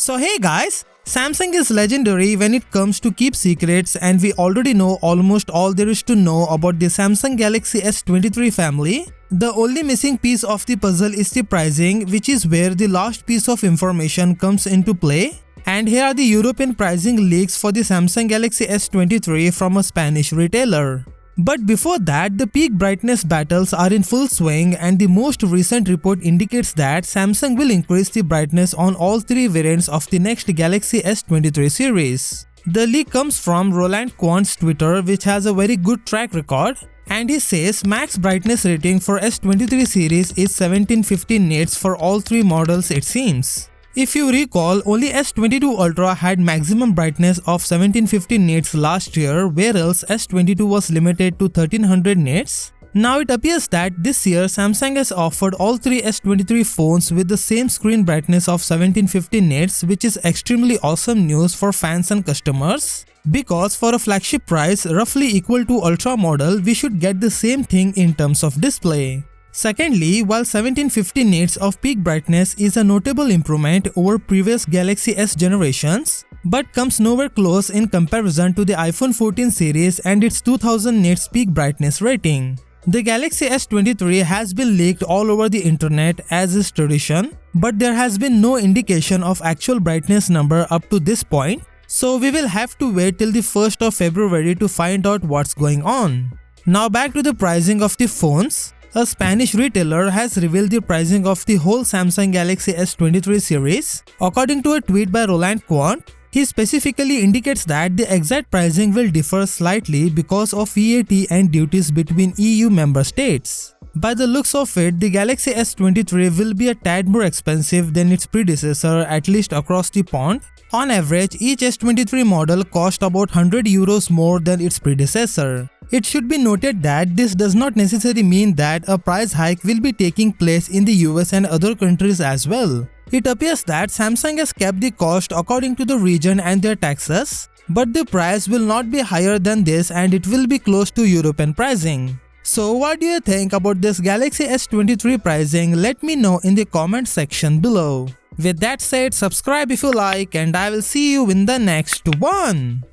So hey guys, Samsung is legendary when it comes to keep secrets, and we already know almost all there is to know about the Samsung Galaxy S23 family. The only missing piece of the puzzle is the pricing, which is where the last piece of information comes into play. And here are the European pricing leaks for the Samsung Galaxy S23 from a Spanish retailer. But before that, the peak brightness battles are in full swing, and the most recent report indicates that Samsung will increase the brightness on all three variants of the next Galaxy S23 series. The leak comes from Roland Quant's Twitter, which has a very good track record, and he says max brightness rating for S23 series is 1750 nits for all three models it seems. If you recall, only S22 Ultra had maximum brightness of 1750 nits last year, whereas S22 was limited to 1300 nits. Now it appears that this year Samsung has offered all three S23 phones with the same screen brightness of 1750 nits, which is extremely awesome news for fans and customers. Because for a flagship price roughly equal to Ultra model, we should get the same thing in terms of display. Secondly, while 1750 nits of peak brightness is a notable improvement over previous Galaxy S generations, but comes nowhere close in comparison to the iPhone 14 series and its 2000 nits peak brightness rating. The Galaxy S23 has been leaked all over the internet as is tradition, but there has been no indication of actual brightness number up to this point, so we will have to wait till the 1st of February to find out what's going on. Now back to the pricing of the phones. A Spanish retailer has revealed the pricing of the whole Samsung Galaxy S23 series. According to a tweet by Roland Quant, he specifically indicates that the exact pricing will differ slightly because of VAT and duties between EU member states. By the looks of it, the Galaxy S23 will be a tad more expensive than its predecessor, at least across the pond. On average, each S23 model cost about €100 more than its predecessor. It should be noted that this does not necessarily mean that a price hike will be taking place in the US and other countries as well. It appears that Samsung has kept the cost according to the region and their taxes, but the price will not be higher than this and it will be close to European pricing. So what do you think about this Galaxy S23 pricing? Let me know in the comment section below. With that said, subscribe if you like, and I will see you in the next one.